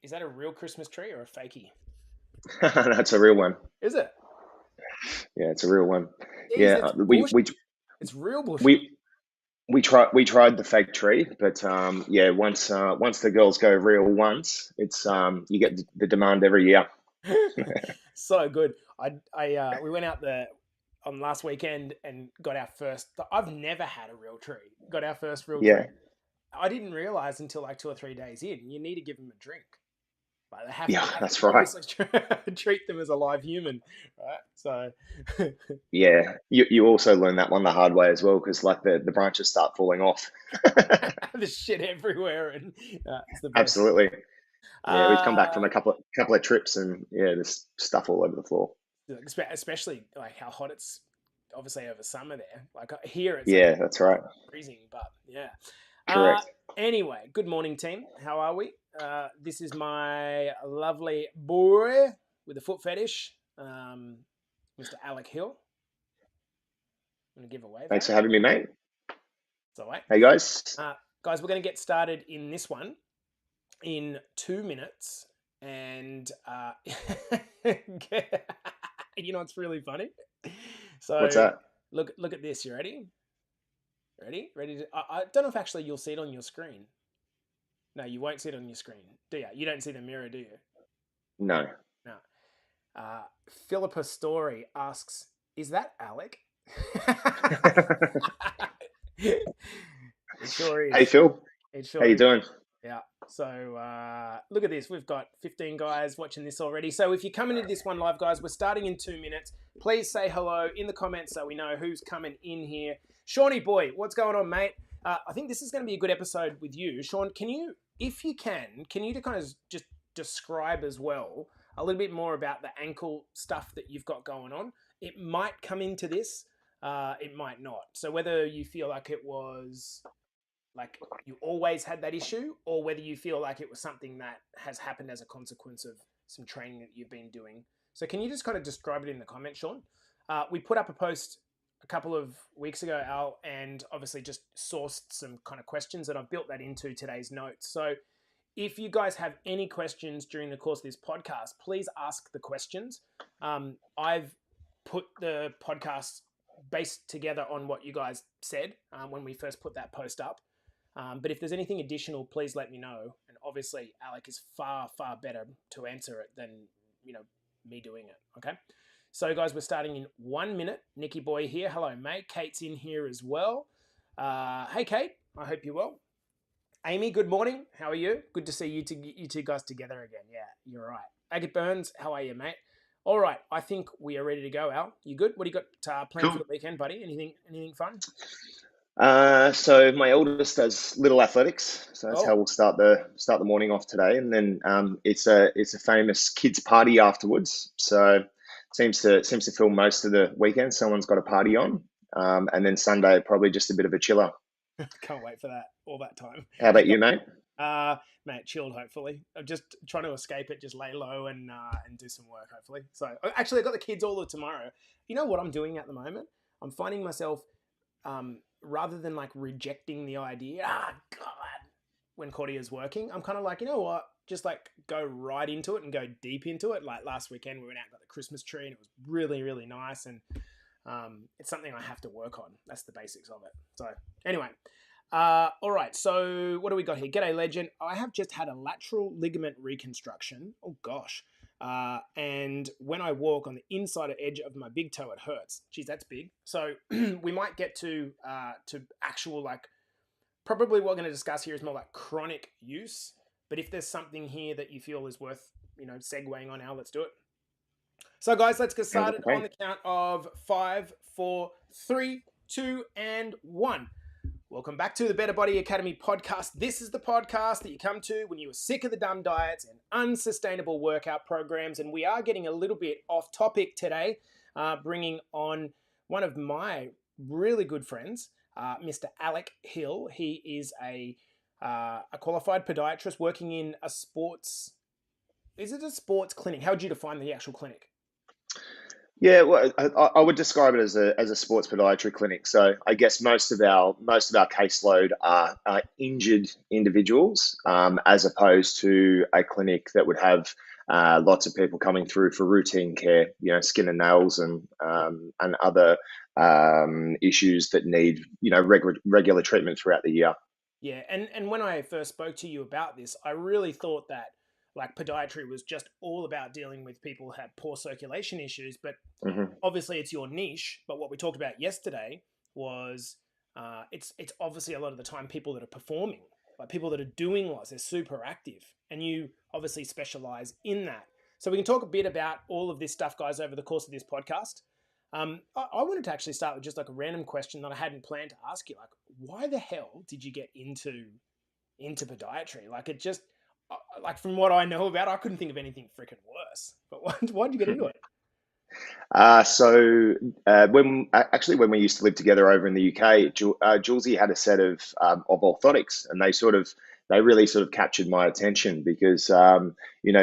Is that a real Christmas tree or a fakie? That's a real one. Is it? Yeah, it's a real one. Jeez, Yeah, that's we bushy. we It's real bushy. we we tried the fake tree, but yeah, once the girls go real once, it's you get the demand every year. So good. We went out there on last weekend and got our first. I've never had a real tree. Got our first real tree. Yeah, I didn't realize until like 2 or 3 days in, you need to give them a drink. Like yeah, you have to that's right. obviously treat them as a live human, right? So Yeah, you also learn that one the hard way as well, because like the branches start falling off. there's shit everywhere, and it's the best. Absolutely. Yeah, we've come back from Uh, a couple of trips, and yeah, there's stuff all over the floor. Especially like how hot it's obviously over summer there. Like here, it's like Yeah, that's right. freezing, but yeah. Uh, Correct. anyway, good morning, team. How are we? This is my lovely boy with a foot fetish, Mr. Alec Hill. I'm gonna give a wave, Thanks Alec. for having me, mate. It's all right. Hey guys. Guys, we're going to get started in this one in 2 minutes. And you know, it's really funny. What's So that? look at this. You ready? Ready? I don't know if actually you'll see it on your screen. No, you won't see it on your screen, do you? You don't see the mirror, do you? No. No. Philippa Story asks, "Is that Alec?" It sure Hey is. Phil, It how sure you is. doing? Yeah. So look at this. We've got 15 guys watching this already. So if you're coming into this one live, guys, we're starting in 2 minutes. Please say hello in the comments so we know who's coming in here. Shawnee boy, what's going on, mate? I think this is going to be a good episode with you. Sean, can you, if you can you kind of just describe as well a little bit more about the ankle stuff that you've got going on? It might come into this, it might not. So whether you feel like it was like you always had that issue, or whether you feel like it was something that has happened as a consequence of some training that you've been doing. So can you just kind of describe it in the comments, Sean? We put up a post a couple of weeks ago, Al, and obviously just sourced some kind of questions, and I've built that into today's notes. So if you guys have any questions during the course of this podcast, please ask the questions. I've put the podcast based together on what you guys said when we first put that post up. But if there's anything additional, please let me know. And obviously, Alec is far, far better to answer it than me doing it. Okay. So, guys, we're starting in 1 minute. Nicky boy here. Hello, mate. Kate's in here as well. Hey, Kate. I hope you're well. Amy, good morning. How are you? Good to see you two guys together again. Yeah, you're right. Agate Burns, how are you, mate? All right. I think we are ready to go, Al. You good? What do you got planned for Cool. the weekend, buddy? Anything fun? So my oldest does little athletics, so that's how Oh, we'll start the morning off today, and then it's a famous kids party afterwards. So seems to fill most of the weekend. Someone's got a party on, and then Sunday probably just a bit of a chiller. can't wait for that. All that time. How You about got you, mate? mate, chilled. Hopefully, I'm just trying to escape it. Just lay low and do some work. Hopefully. So actually, I got the kids all of tomorrow. You know what I'm doing at the moment? I'm finding myself rather than like rejecting the idea. God, when Cordy is working, I'm kind of like, you know what? Just like go right into it and go deep into it. Like last weekend, we went out and got the Christmas tree, and it was really, really nice. And it's something I have to work on. That's the basics of it. So anyway, all right. So what do we got here? G'day, legend. I have just had a lateral ligament reconstruction. Oh gosh. And when I walk on the inside edge of my big toe, it hurts. Geez, that's big. So we might get to actual like probably what we're going to discuss here is more like chronic use. But if there's something here that you feel is worth segueing on, Al, let's do it. So, guys, let's get Sounds started on okay. the count of 5, 4, 3, 2, and 1. Welcome back to the Better Body Academy podcast. This is the podcast that you come to when you are sick of the dumb diets and unsustainable workout programs. And we are getting a little bit off topic today, bringing on one of my really good friends, Mr. Alec Hill. He is a qualified podiatrist working in a sports. Is it a sports clinic? How would you define the actual clinic? Yeah, well, I would describe it as a sports podiatry clinic. So I guess most of our caseload are injured individuals, as opposed to a clinic that would have lots of people coming through for routine care, skin and nails and other issues that need regular treatment throughout the year. Yeah, and when I first spoke to you about this, I really thought that like podiatry was just all about dealing with people who had poor circulation issues, but Hmm. obviously it's your niche. But what we talked about yesterday was it's obviously a lot of the time people that are performing, like people that are doing lots, they're super active, and you obviously specialize in that. So we can talk a bit about all of this stuff, guys, over the course of this podcast. I wanted to actually start with just like a random question that I hadn't planned to ask you. Like, why the hell did you get into podiatry? Like, it just like from what I know about, I couldn't think of anything freaking worse. But why'd you get into it? When we used to live together over in the UK, Julesy had a set of orthotics, and they really sort of captured my attention because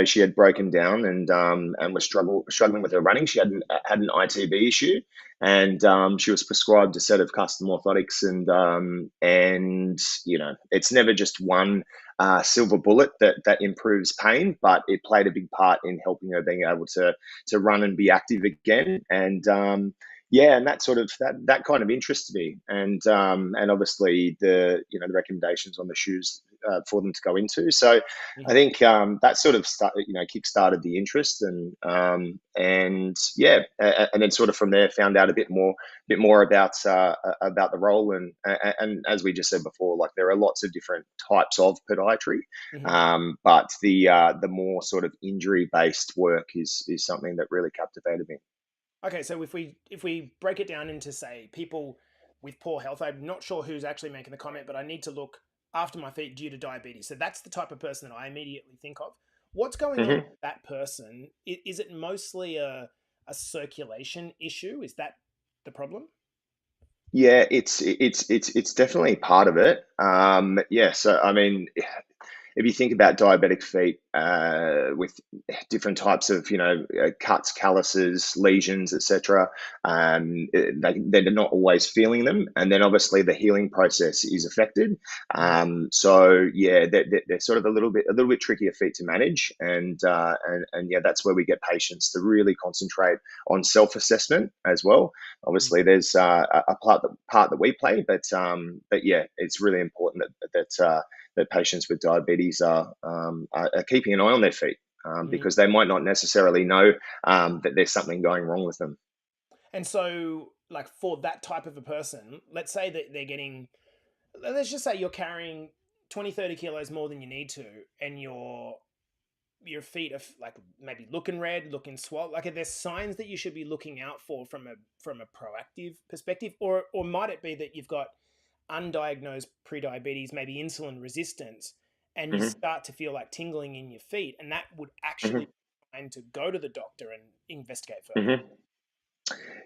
she had broken down and was struggling with her running. She had an ITB issue, and she was prescribed a set of custom orthotics, and it's never just one silver bullet that improves pain, but it played a big part in helping her being able to run and be active again. And that sort of that kind of interests me. And obviously the recommendations on the shoes for them to go into. So I Mhm. think that sort of kick-started the interest, and then sort of from there found out a bit more about the role, and as we just said before, like there are lots of different types of podiatry, Mhm. but the more sort of injury based work is something that really captivated me. Okay, so if we break it down into say people with poor health, I'm not sure who's actually making the comment, but I need to look after my feet due to diabetes. So that's the type of person that I immediately think of. What's going on Hmm. with that person? Is it mostly a circulation issue? Is that the problem? Yeah, it's definitely part of it. Yeah, so I mean, if you think about diabetic feet with different types of cuts, calluses, lesions, etc., they're not always feeling them, and then obviously the healing process is affected. Mhm. So yeah, they're sort of a little bit trickier feet to manage, and yeah, that's where we get patients to really concentrate on self assessment as well. Obviously, there's a part that we play, but yeah, it's really important that patients with diabetes are keeping an eye on their feet, Mhm. because they might not necessarily know that there's something going wrong with them. And so, like for that type of a person, let's say that they're getting, let's just say you're carrying 20, 30 kilos more than you need to, and your feet are like maybe looking red, looking swollen. Like, are there signs that you should be looking out for from a proactive perspective, or might it be that you've got undiagnosed prediabetes, maybe insulin resistance, and you Hmm. start to feel like tingling in your feet, and that would actually Hmm. be time to go to the doctor and investigate further. Hmm.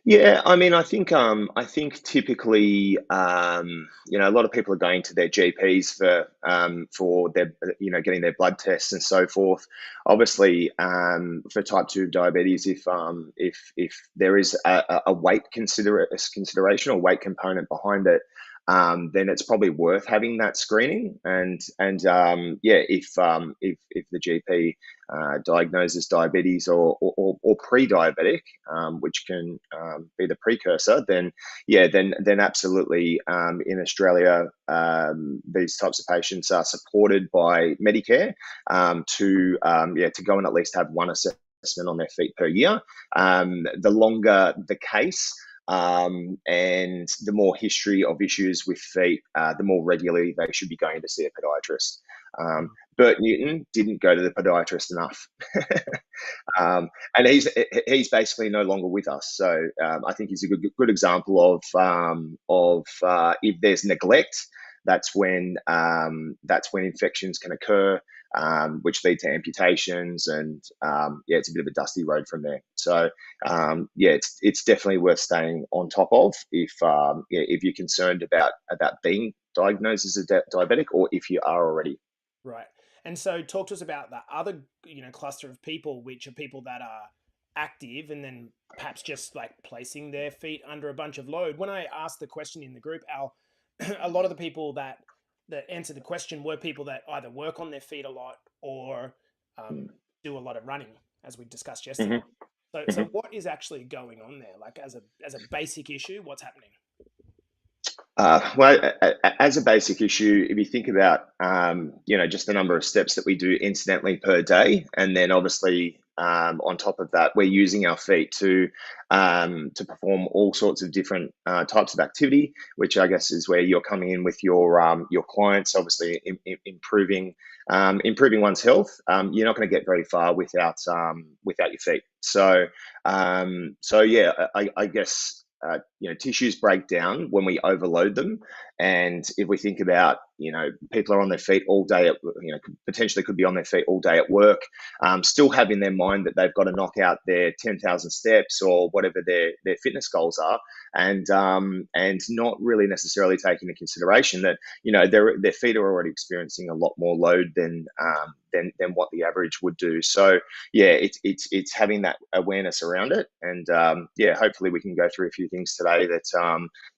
Yeah, I mean, I think typically, a lot of people are going to their GPs for their, getting their blood tests and so forth. Obviously, for type 2 diabetes, if there is a weight consideration or weight component behind it, then it's probably worth having that screening. And yeah, if the GP diagnoses diabetes or pre-diabetic, which can be the precursor, then yeah, then absolutely, in Australia, these types of patients are supported by Medicare, to go and at least have one assessment on their feet per year. The longer the case, and the more history of issues with feet, the more regularly they should be going to see a podiatrist. Mhm. Bert Newton didn't go to the podiatrist enough. And he's basically no longer with us. So I think he's a good example of if there's neglect, that's when infections can occur, which lead to amputations, and yeah, it's a bit of a dusty road from there. So yeah, it's definitely worth staying on top of if you're concerned about being diagnosed as a diabetic, or if you are already. Right. And so talk to us about that other, cluster of people, which are people that are active and then perhaps just like placing their feet under a bunch of load. When I asked the question in the group, Al, a lot of the people that answered the question were people that either work on their feet a lot or do a lot of running, as we discussed yesterday. So what is actually going on there? Like as a basic issue, what's happening? Well, as a basic issue, if you think about, just the number of steps that we do incidentally per day, and then obviously on top of that, we're using our feet to perform all sorts of different types of activity, which I guess is where you're coming in with your clients, obviously improving one's health. You're not going to get very far without your feet. So yeah, I guess. Tissues break down when we overload them. And if we think about, people are on their feet all day, potentially could be on their feet all day at work, still have in their mind that they've got to knock out their 10,000 steps or whatever their fitness goals are. And not really necessarily taking into consideration that, their feet are already experiencing a lot more load than what the average would do. So yeah, it's having that awareness around it, and hopefully we can go through a few things today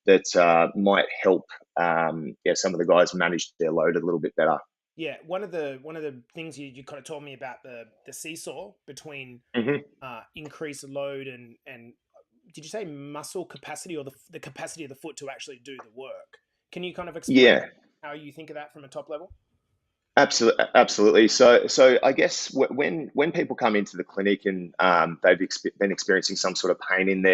that might help some of the guys manage their load a little bit better. Yeah, one of the things you kind of told me about the seesaw between increased load and did you say muscle capacity or the capacity of the foot to actually do the work? Can you kind of explain how you think of that from a top level? Absolutely. So I guess when people come into the clinic and they've been experiencing some sort of pain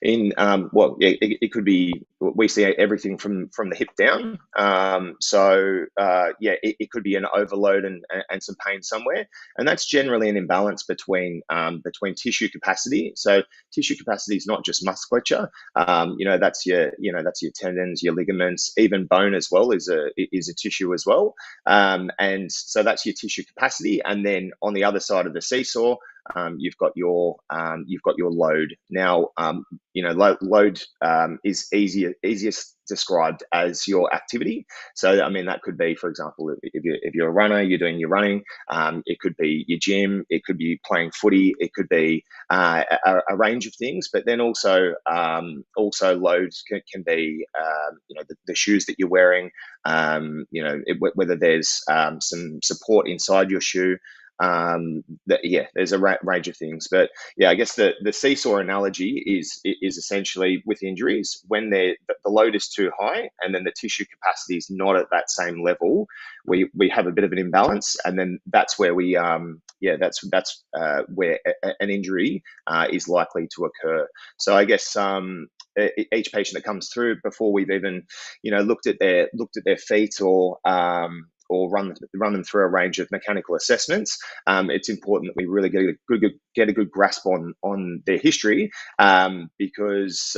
it could be, we see everything from the hip down. It could be an overload and some pain somewhere, and that's generally an imbalance between tissue capacity. So tissue capacity is not just musculature. That's your tendons, your ligaments, even bone as well is a tissue as well. And so that's your tissue capacity. And then on the other side of the seesaw, you've got your load. Now, load is easiest described as your activity. So, I mean, that could be, for example, if you're a runner, you're doing your running. It could be your gym. It could be playing footy. It could be a range of things. But then also loads can be, the shoes that you're wearing. Whether there's some support inside your shoe. There's a range of things, but I guess the seesaw analogy is essentially with injuries when the load is too high and then the tissue capacity is not at that same level. We have a bit of an imbalance, and then that's where that's where an injury is likely to occur. So I guess each patient that comes through, before we've even looked at their feet or run them through a range of mechanical assessments, it's important that we really get a good grasp on their history, because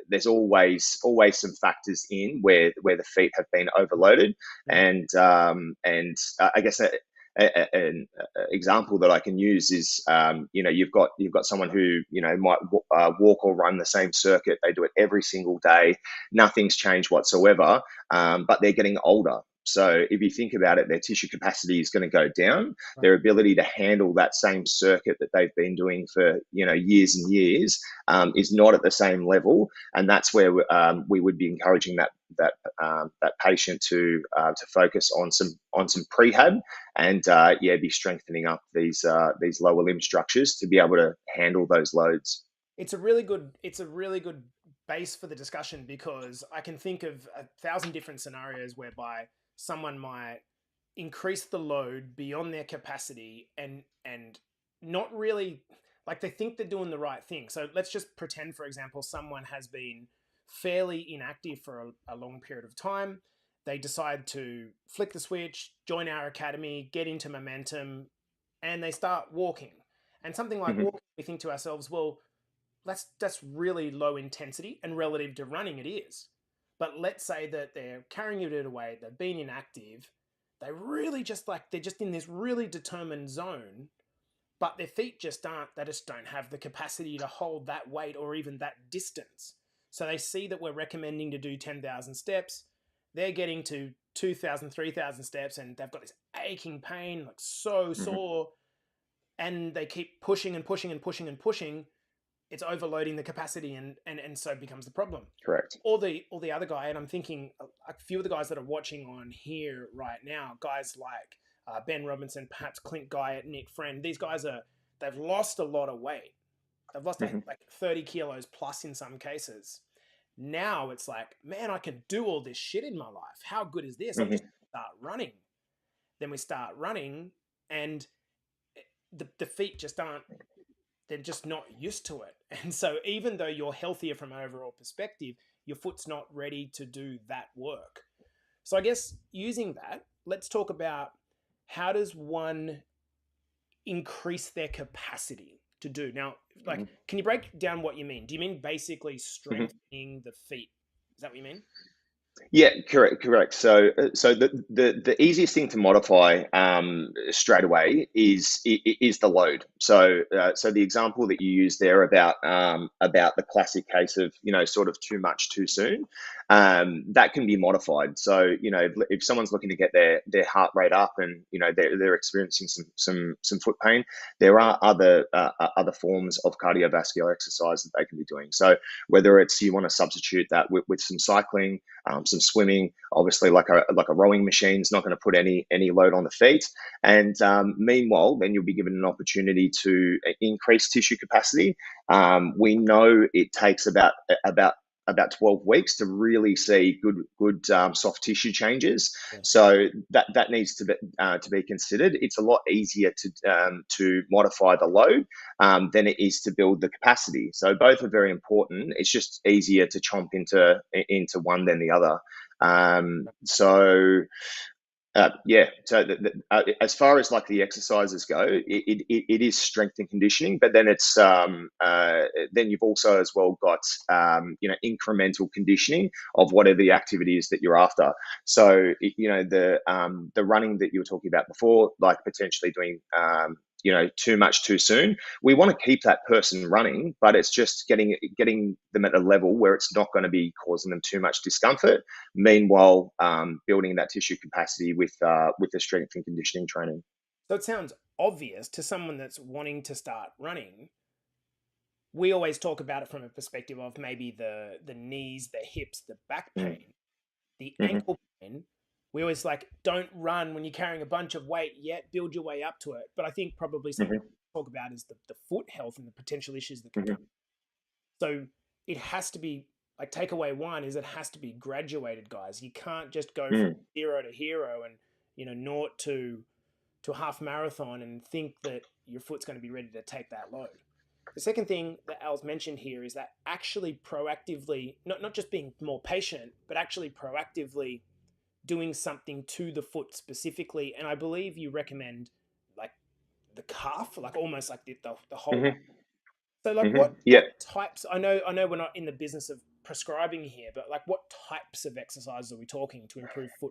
there's always some factors in where the feet have been overloaded, and I guess an example that I can use is, you've got someone who might walk or run the same circuit. They do it every single day. Nothing's changed whatsoever, but they're getting older. So if you think about it, their tissue capacity is going to go down. Right. Their ability to handle that same circuit that they've been doing for years and years is not at the same level, and that's where we would be encouraging that patient to focus on some prehab and be strengthening up these lower limb structures to be able to handle those loads. It's a really good base for the discussion, because I can think of 1,000 different scenarios whereby someone might increase the load beyond their capacity and not really, like, they think they're doing the right thing. So let's just pretend, for example, someone has been fairly inactive for a long period of time. They decide to flick the switch, join our academy, get into momentum, and they start walking. And something like walking, we think to ourselves, well, that's really low intensity, and relative to running it is. But let's say that they're carrying a bit of weight, they've been inactive, they're just in this really determined zone, but their feet they just don't have the capacity to hold that weight or even that distance. So they see that we're recommending to do 10,000 steps. They're getting to 2,000, 3,000 steps, and they've got this aching pain, like so sore. and they keep pushing and pushing and pushing and pushing, it's overloading the capacity, and so it becomes the problem. Correct. Or the other guy, and I'm thinking a few of the guys that are watching on here right now, guys like Ben Robinson, perhaps Clint Guyatt, Nick Friend. These guys they've lost a lot of weight. They've lost like 30 kilos plus in some cases. Now it's like, man, I can do all this shit in my life. How good is this? I'm just start running. Then we start running, and the feet just aren't. They're just not used to it. And so even though you're healthier from an overall perspective, your foot's not ready to do that work. So I guess using that, let's talk about how does one increase their capacity to do. Now, like, can you break down what you mean? Do you mean basically strengthening the feet? Is that what you mean? Yeah, correct. So the easiest thing to modify straight away is the load. So the example that you used there about the classic case of, sort of too much too soon, that can be modified. So if someone's looking to get their heart rate up, and they're experiencing some foot pain, there are other forms of cardiovascular exercise that they can be doing. So whether it's you want to substitute that with some cycling, some swimming, obviously like a rowing machine is not going to put any load on the feet. And meanwhile, then you'll be given an opportunity to increase tissue capacity. We know it takes about 12 weeks to really see good soft tissue changes. Yeah. So that needs to be considered. It's a lot easier to modify the load than it is to build the capacity. So both are very important. It's just easier to chomp into one than the other. So as far as like the exercises go, it is strength and conditioning, but then it's then you've also as well got incremental conditioning of whatever the activity is that you're after. So the running that you were talking about before, like potentially doing too much too soon. We want to keep that person running, but it's just getting them at a level where it's not going to be causing them too much discomfort. Meanwhile, building that tissue capacity with the strength and conditioning training. So it sounds obvious to someone that's wanting to start running. We always talk about it from a perspective of maybe the knees, the hips, the back pain, the ankle pain. We always don't run when you're carrying a bunch of weight yet, build your way up to it. But I think probably something we talk about is the foot health and the potential issues that can come. So it has to be, like, takeaway one is it has to be graduated, guys. You can't just go from 0 to hero and, 0 to half marathon and think that your foot's going to be ready to take that load. The second thing that Al's mentioned here is that actually proactively, not just being more patient, but actually proactively doing something to the foot specifically. And I believe you recommend like the calf, like almost like the whole. So like what types, I know we're not in the business of prescribing here, but like what types of exercises are we talking to improve foot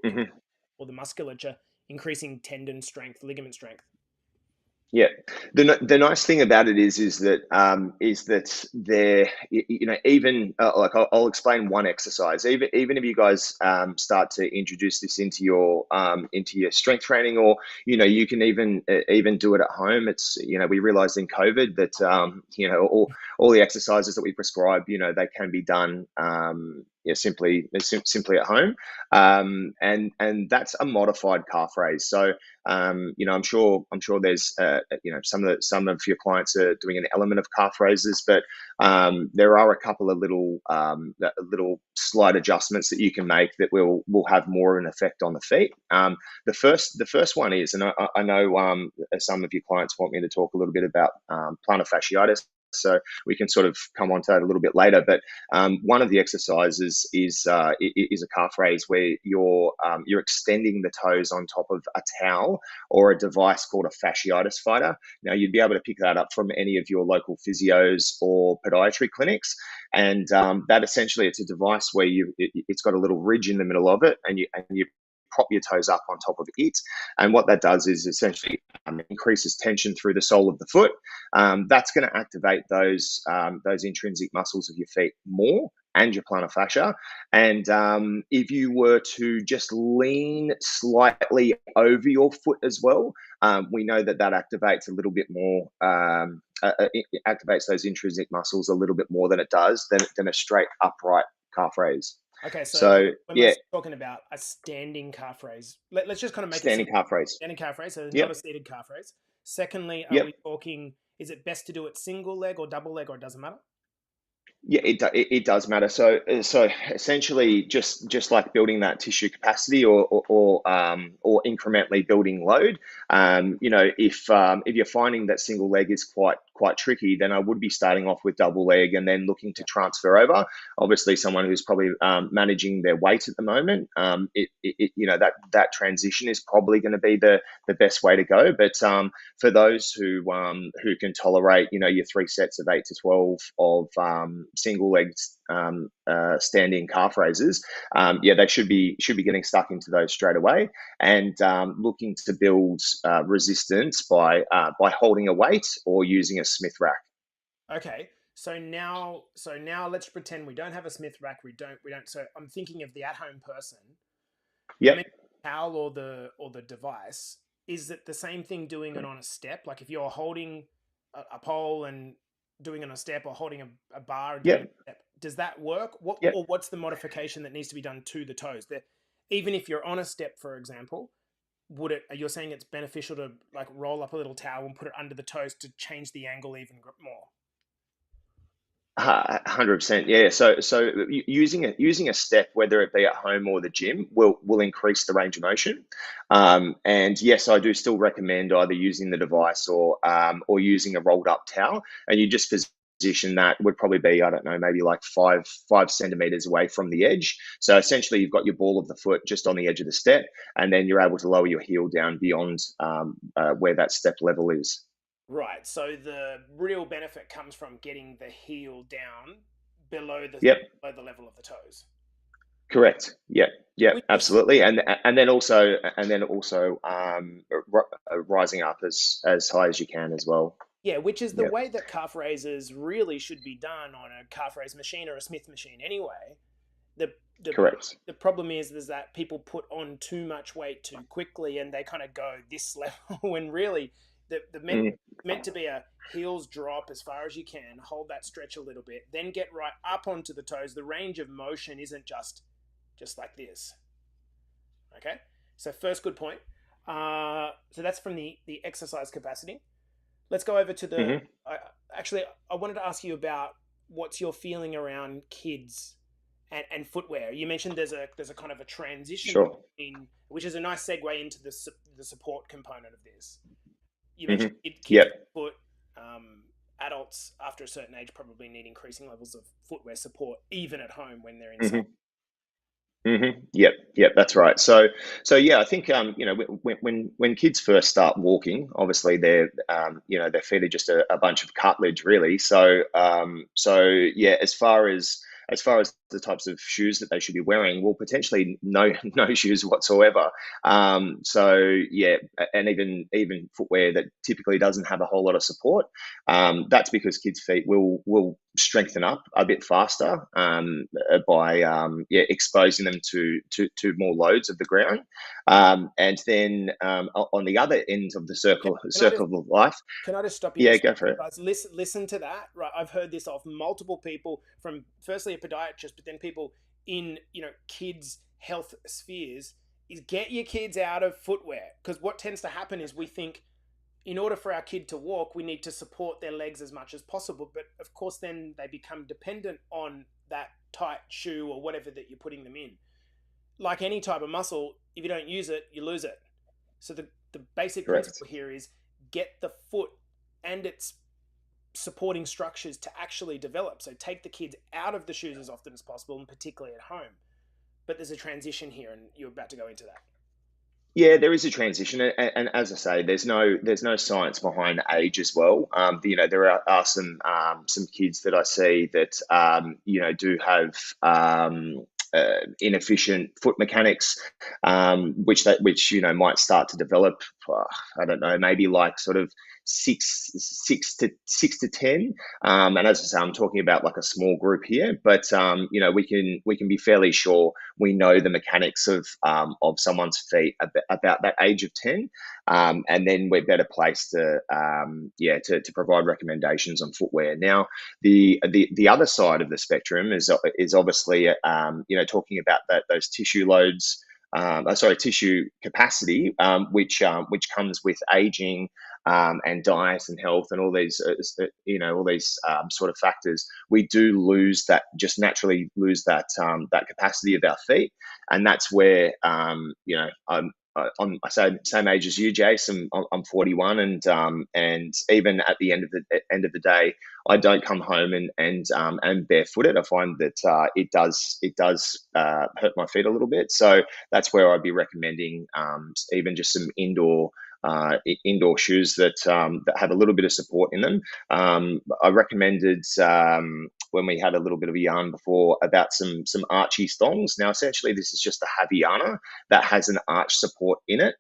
or the musculature, increasing tendon strength, ligament strength? Yeah, the nice thing about it is that there, even like I'll explain one exercise. Even if you guys start to introduce this into your strength training, or you can even do it at home. It's we realized in COVID that all the exercises that we prescribe, they can be done simply at home, and that's a modified calf raise. So I'm sure there's some of your clients are doing an element of calf raises, but there are a couple of little slight adjustments that you can make that will have more of an effect on the feet. The first one is, and I know some of your clients want me to talk a little bit about plantar fasciitis, so we can sort of come on to that a little bit later. But one of the exercises is a calf raise where you're extending the toes on top of a towel or a device called a fasciitis fighter. Now, you'd be able to pick that up from any of your local physios or podiatry clinics, and that essentially, it's a device where it's got a little ridge in the middle of it, and you prop your toes up on top of it. And what that does is essentially increases tension through the sole of the foot. That's going to activate those intrinsic muscles of your feet more. and your plantar fascia. And if you were to just lean slightly over your foot as well, we know that that activates a little bit more. It activates those intrinsic muscles a little bit more than it does than a straight upright calf raise. Okay, so So when we're yeah, talking about a standing calf raise, let's just kind of make it standing simple. calf raise. Standing calf raise, so not Yep, a seated calf raise. Secondly, are yep. we talking, is it best to do it single leg or double leg, or it doesn't matter? Yeah, it does matter. So essentially, just like building that tissue capacity, or incrementally building load. If you're finding that single leg is quite tricky, then I would be starting off with double leg and then looking to Yeah. transfer over. Obviously, someone who's probably managing their weight at the moment, that transition is probably going to be the best way to go. But for those who can tolerate, your 3 sets of 8 to 12 of single leg standing calf raises, they should be getting stuck into those straight away, and looking to build resistance by holding a weight or using a Smith rack. Okay. So now let's pretend we don't have a Smith rack. We don't. So I'm thinking of the at-home person. You Yep. mentioned the towel or the device. Is it the same thing doing it on a step? Like if you're holding a pole and doing it on a step, or holding a bar and doing it Yep. on a step, does that work? Yep. What's the modification that needs to be done to the toes? Even if you're on a step, for example, you're saying it's beneficial to like roll up a little towel and put it under the toes to change the angle even more? 100%, yeah. So using a step, whether it be at home or the gym, will increase the range of motion. And yes, I do still recommend either using the device or using a rolled up towel, and you just position that would probably be, I don't know, maybe like five centimeters away from the edge. So essentially, you've got your ball of the foot just on the edge of the step, and then you're able to lower your heel down beyond where that step level is. Right. So the real benefit comes from getting the heel down below the Yep. below the level of the toes. Correct. Yep. Yep. Which is Absolutely. And then also rising up as high as you can as well. Yeah, which is the Yep. way that calf raises really should be done on a calf raise machine or a Smith machine anyway. The the Correct. the problem is that people put on too much weight too quickly and they kind of go this level when really the Mm, meant to be a heels drop as far as you can, hold that stretch a little bit, then get right up onto the toes. The range of motion isn't just like this. Okay, so first good point. So that's from the exercise capacity. Let's go over to the. hmm Actually, I wanted to ask you about what's your feeling around kids and footwear. You mentioned there's a kind of a transition Sure. in, which is a nice segue into the support component of this. You mentioned hmm kids Yep. foot. Adults after a certain age probably need increasing levels of footwear support, even at home when they're inside. hmm Yep, yep, that's right. So yeah, I think when kids first start walking, obviously their feet are just a bunch of cartilage, really. So yeah, as far as the types of shoes that they should be wearing, well, potentially no no shoes whatsoever. So yeah, and even footwear that typically doesn't have a whole lot of support. That's because kids' feet will strengthen up a bit faster by exposing them to more loads of the ground, and then on the other end of the Can, circle can I just circle of life. Can I just stop you there? Yeah, go for it. Guys, listen to that. Right, I've heard this off multiple people, from firstly a podiatrist, but then people in kids' health spheres. Is get your kids out of footwear, because what tends to happen is we think in order for our kid to walk, we need to support their legs as much as possible. But of course, then they become dependent on that tight shoe or whatever that you're putting them in. Like any type of muscle, if you don't use it, you lose it. So the basic Correct. principle here is get the foot and its supporting structures to actually develop. So take the kids out of the shoes as often as possible, and particularly at home. But there's a transition here, and you're about to go into that. Yeah, there is a transition, and as I say, there's no science behind age as well. There are some kids that I see that do have inefficient foot mechanics, which might start to develop. I don't know, maybe like sort of six to 10. And as I say, I'm talking about like a small group here, but we can be fairly sure we know the mechanics of someone's feet about that age of 10. And then we're better placed to provide recommendations on footwear. Now, the other side of the spectrum is obviously talking about those tissue loads. Tissue capacity, which comes with aging and diet and health and all these sort of factors. We do lose that, just naturally lose that capacity of our feet, and that's where I say same age as you, Jason. I'm 41, and even at the end of the day, I don't come home and barefooted. I find that it does hurt my feet a little bit. So that's where I'd be recommending even just some indoor shoes that have a little bit of support in them. I recommended when we had a little bit of a yarn before about some Archie thongs. Now, essentially, this is just a Havaiana that has an arch support in it.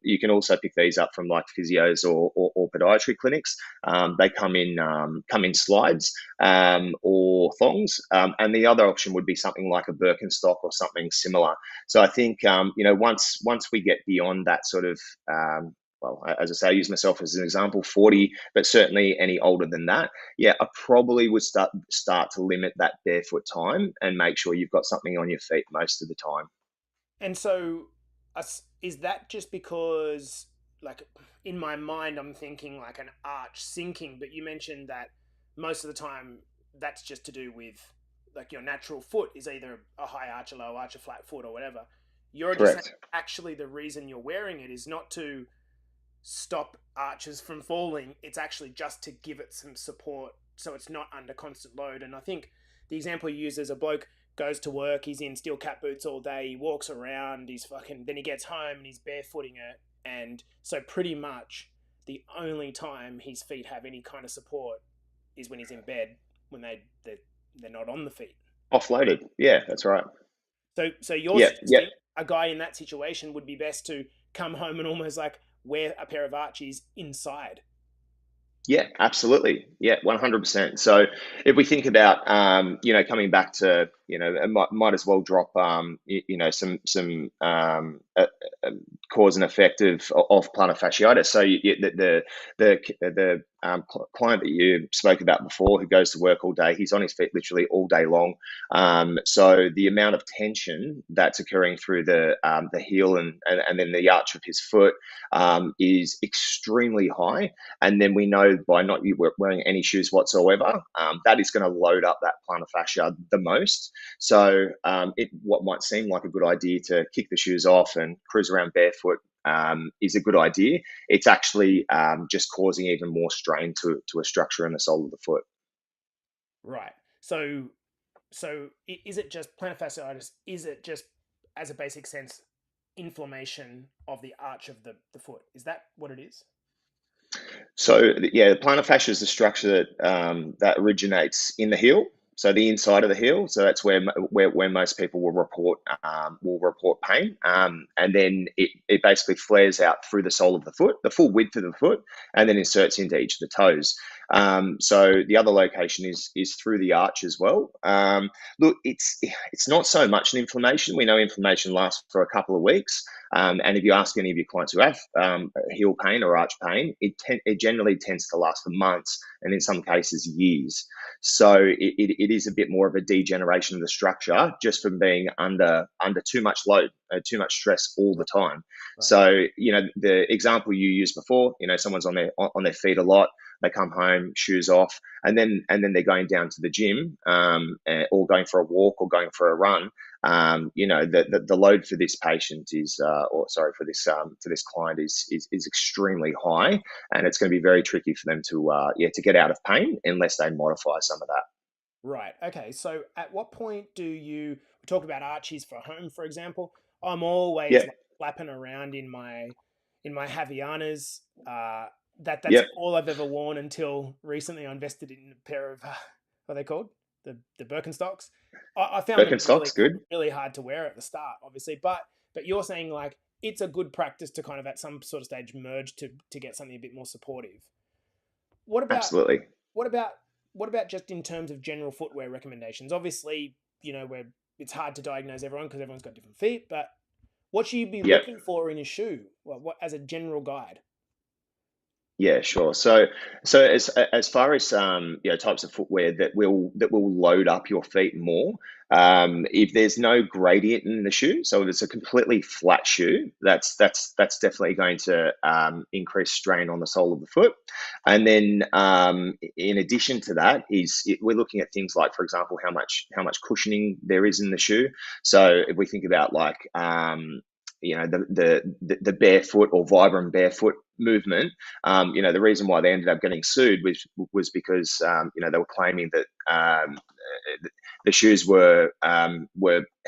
You can also pick these up from like physios or podiatry clinics. They come in slides or thongs, and the other option would be something like a Birkenstock or something similar. So I think once we get beyond that sort of as I say, I use myself as an example, 40, but certainly any older than that, I probably would start to limit that barefoot time and make sure you've got something on your feet most of the time. And so, is that just because, like, in my mind, I'm thinking like an arch sinking, but you mentioned that most of the time that's just to do with, like, your natural foot is either a high arch, a low arch, a flat foot, or whatever. You're just saying actually the reason you're wearing it is not to stop arches from falling. It's actually just to give it some support so it's not under constant load. And I think the example you use is a bloke goes to work, he's in steel cap boots all day, he walks around, then he gets home and he's barefooting it. And so pretty much the only time his feet have any kind of support is when he's in bed, when they're not on the feet. Offloaded. Yeah, that's right. So you're suggesting a guy in that situation would be best to come home and almost like wear a pair of Archies inside. Yeah, absolutely. Yeah, 100%. So if we think about, coming back to, might as well drop, some cause and effect of plantar fasciitis. So the client that you spoke about before, who goes to work all day, he's on his feet literally all day long. So the amount of tension that's occurring through the heel and then the arch of his foot is extremely high. And then we know by not wearing any shoes whatsoever, that is going to load up that plantar fascia the most. So what might seem like a good idea to kick the shoes off and cruise around barefoot is a good idea. It's actually just causing even more strain to a structure in the sole of the foot. Right. So is it just plantar fasciitis? Is it just, as a basic sense, inflammation of the arch of the foot? Is that what it is? So the plantar fascia is the structure that originates in the heel. So the inside of the heel. So that's where most people will report pain, and then it basically flares out through the sole of the foot, the full width of the foot, and then inserts into each of the toes. So the other location is through the arch as well. Look, it's not so much an inflammation. We know inflammation lasts for a couple of weeks, and if you ask any of your clients who have heel pain or arch pain, it generally tends to last for months, and in some cases years. So it is a bit more of a degeneration of the structure just from being under too much load, too much stress all the time. Right. So the example you used before, someone's on their feet a lot. They come home, shoes off, and then they're going down to the gym, or going for a walk or going for a run. The load for this patient for this client is extremely high, and it's going to be very tricky for them to get out of pain unless they modify some of that. Right. Okay. So at what point do you talk about Archies for home, for example? I'm always flapping around in my Havaianas. That's all I've ever worn until recently. I invested in a pair of what are they called? The Birkenstocks. I found them really, good. really hard to wear at the start, obviously. But you're saying like it's a good practice to kind of at some sort of stage merge to get something a bit more supportive. What about Absolutely. what about what about just in terms of general footwear recommendations? Obviously, where it's hard to diagnose everyone because everyone's got different feet, but what should you be Yep. looking for in a shoe? What as a general guide? Yeah, sure. So as far as types of footwear that will load up your feet more, if there's no gradient in the shoe, so if it's a completely flat shoe, that's definitely going to increase strain on the sole of the foot. And then in addition to that, we're looking at things like, for example, how much cushioning there is in the shoe. So if we think about like the barefoot or vibrant barefoot movement, the reason why they ended up getting sued was because they were claiming that the shoes were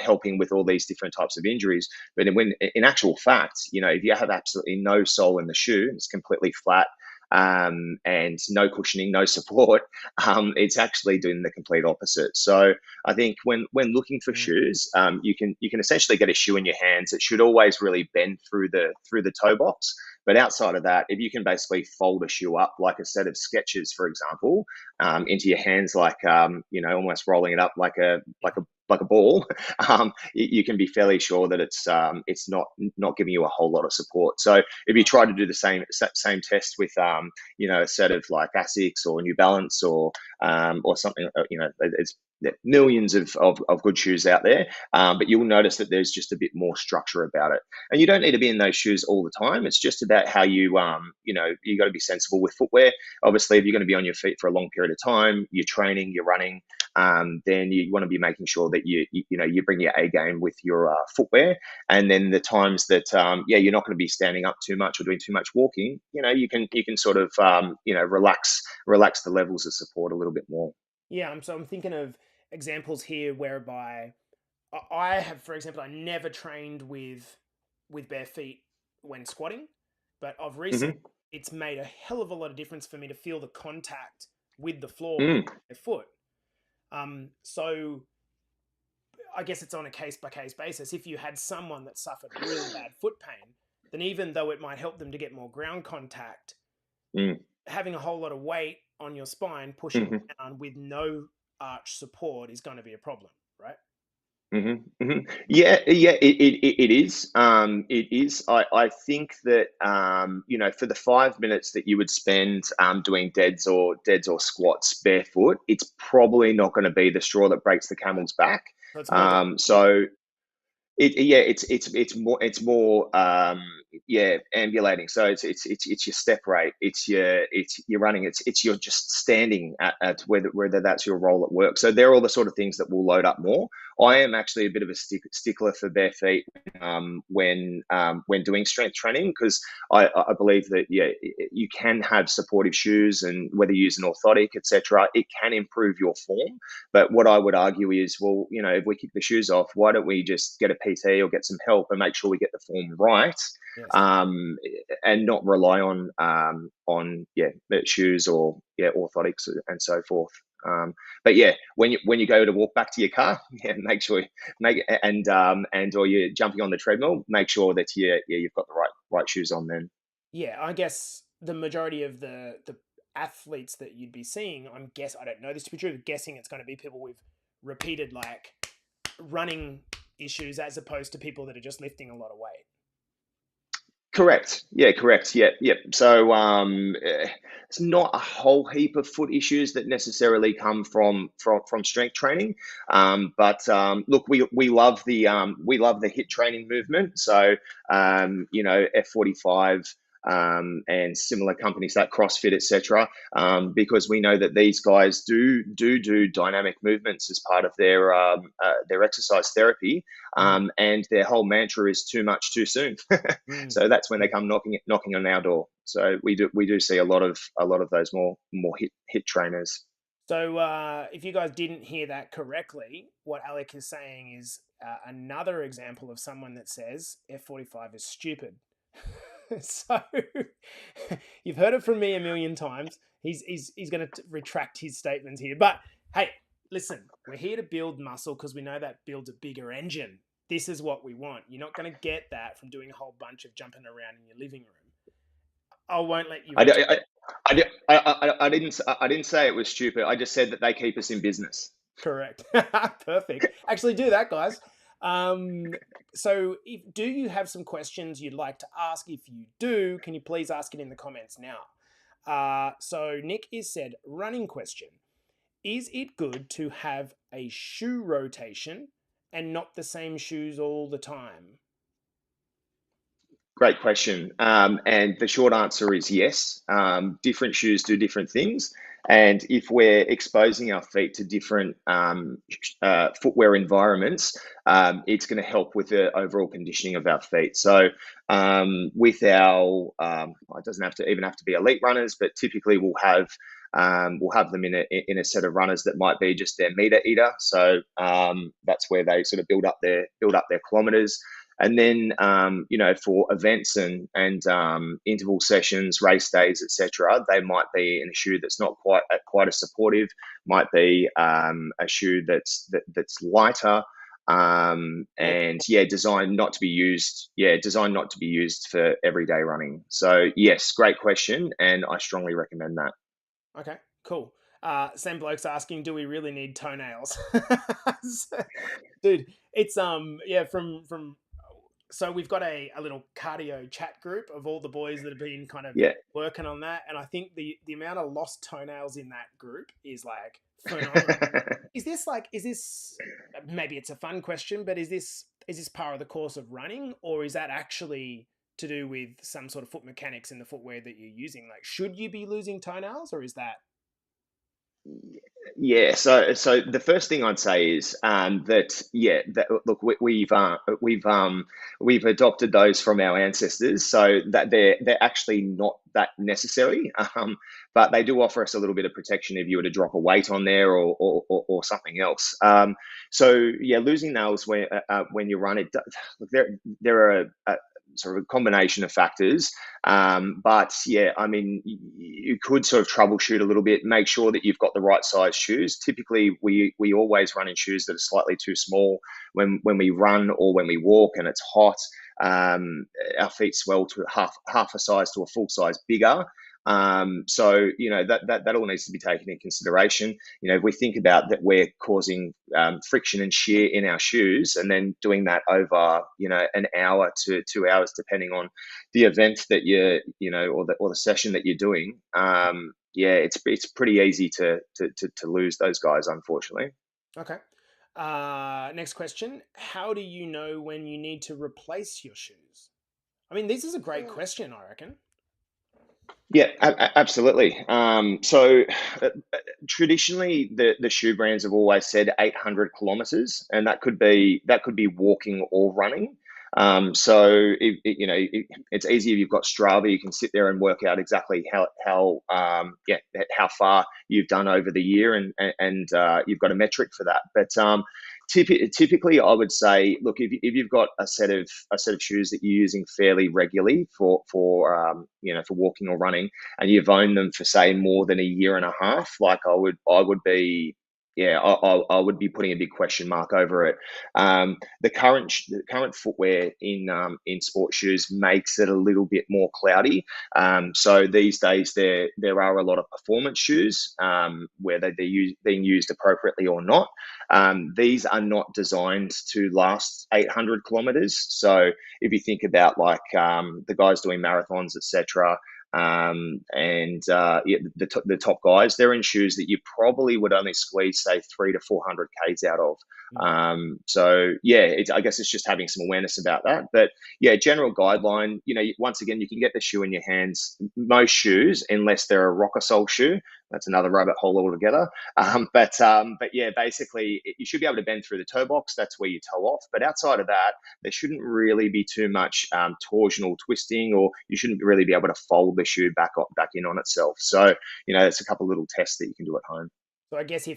helping with all these different types of injuries. But when in actual fact, if you have absolutely no sole in the shoe, it's completely flat. And no cushioning, no support, it's actually doing the complete opposite. So I think when looking for shoes, you can essentially get a shoe in your hands. It should always really bend through the toe box. But outside of that, if you can basically fold a shoe up like a set of Skechers, for example, into your hands, like almost rolling it up like a ball, you can be fairly sure that it's not giving you a whole lot of support. So if you try to do the same test with a set of like Asics or New Balance or something, it's millions of good shoes out there, but you'll notice that there's just a bit more structure about it. And you don't need to be in those shoes all the time. It's just about how you got to be sensible with footwear. Obviously, if you're going to be on your feet for a long period of time, you're training, you're running, then you want to be making sure that you bring your A game with your footwear. And then the times that you're not going to be standing up too much or doing too much walking, you can sort of relax the levels of support a little bit more. Yeah, I'm thinking of examples here whereby I have, for example, I never trained with bare feet when squatting, but of recent, Mm-hmm. it's made a hell of a lot of difference for me to feel the contact with the floor with Mm. my foot. So I guess it's on a case by case basis. If you had someone that suffered really bad foot pain, then even though it might help them to get more ground contact, Mm. having a whole lot of weight on your spine pushing Mm-hmm. down with no arch support is going to be a problem, right? Mm-hmm. Mm-hmm. Yeah, yeah, it is. It is. I think that for the 5 minutes that you would spend doing deads or squats barefoot, it's probably not going to be the straw that breaks the Right. camel's back. So it's more just So it's more ambulating. So it's your step rate, it's your running, it's your just standing at whether that's your role at work. So they're all the sort of things that will load up more. I am actually a bit of a stickler for bare feet when doing strength training, because I believe that you can have supportive shoes, and whether you use an orthotic, etc., it can improve your form. But what I would argue is, well, if we kick the shoes off, why don't we just get a PT or get some help and make sure we get the form right, yes. and not rely on the shoes or orthotics and so forth. But when you go to walk back to your car, make sure or you're jumping on the treadmill, make sure that you've got the right shoes on then. Yeah, I guess the majority of the athletes that you'd be seeing, I don't know this to be true, but guessing it's going to be people with repeated like running issues as opposed to people that are just lifting a lot of weight. Correct. Yeah, correct. Yeah, yeah. So it's not a whole heap of foot issues that necessarily come from strength training. Look, we love the hit training movement. So F45 and similar companies like CrossFit, etc. Because we know that these guys do dynamic movements as part of their exercise therapy, and their whole mantra is too much too soon. Mm. So that's when they come knocking on our door. So we do see a lot of those more hit trainers. So if you guys didn't hear that correctly, what Alec is saying is another example of someone that says F45 is stupid. So you've heard it from me a million times. He's going to retract his statements here. But hey, listen, we're here to build muscle because we know that builds a bigger engine. this is what we want. You're not going to get that from doing a whole bunch of jumping around in your living room. I won't let you. I didn't say it was stupid. I just said that they keep us in business. Correct. Perfect. Actually, do that, guys. So, do you have some questions you'd like to ask? If you do, can you please ask it in the comments now? So Nick is said, running question. Is it good to have a shoe rotation and not the same shoes all the time? Great question. And the short answer is yes. Different shoes do different things. And if we're exposing our feet to different footwear environments, it's going to help with the overall conditioning of our feet. So with our, it doesn't have to be elite runners, but typically we'll have them in a set of runners that might be just their meter eater. So that's where they sort of build up their kilometers. And then, for events and interval sessions, race days, etc., they might be in a shoe that's not quite as supportive. Might be a shoe that's lighter, and designed not to be used. Yeah, designed not to be used for everyday running. So yes, great question, and I strongly recommend that. Okay, cool. Same bloke's asking, do we really need toenails? Dude, it's from so we've got a little cardio chat group of all the boys that have been kind of working on that, and I think the amount of lost toenails in that group is like phenomenal. Is this maybe it's a fun question, but is this part of the course of running, or is that actually to do with some sort of foot mechanics in the footwear that you're using? Like, should you be losing toenails, or is that? Yeah, so the first thing I'd say is look, we've adopted those from our ancestors, so that they're actually not that necessary, but they do offer us a little bit of protection if you were to drop a weight on there or something else. So yeah, losing nails when you run it, look, there are sort of a combination of factors. But yeah, I mean, you could sort of troubleshoot a little bit, make sure that you've got the right size shoes. Typically, we always run in shoes that are slightly too small when we run or when we walk and it's hot. Our feet swell to half a size to a full size bigger. So that all needs to be taken into consideration. If we think about that, we're causing friction and shear in our shoes, and then doing that over an hour to 2 hours, depending on the event that or the session that you're doing. It's pretty easy to lose those guys, unfortunately. Okay. Next question. How do you know when you need to replace your shoes? I mean, this is a great question, I reckon. Yeah, absolutely. So traditionally, the shoe brands have always said 800 kilometers, and that could be walking or running. So it's easy if you've got Strava. You can sit there and work out exactly how far you've done over the year, and you've got a metric for that. But typically, I would say, look, if you've got a set of shoes that you're using fairly regularly for walking or running, and you've owned them for say more than a year and a half, like I would be. Yeah, I would be putting a big question mark over it. The current footwear in sports shoes makes it a little bit more cloudy. So these days there are a lot of performance shoes, whether they're being used appropriately or not. These are not designed to last 800 kilometers. So if you think about like the guys doing marathons, etc., the top guys, they're in shoes that you probably would only squeeze say 300 to 400 k's out of. So yeah, I guess it's just having some awareness about that. But yeah, general guideline, once again, you can get the shoe in your hands. Most shoes, unless they're a rocker sole shoe, that's another rabbit hole altogether. But yeah, basically you should be able to bend through the toe box. That's where you toe off. But outside of that, there shouldn't really be too much torsional twisting, or you shouldn't really be able to fold the shoe back in on itself. So it's a couple of little tests that you can do at home. So I guess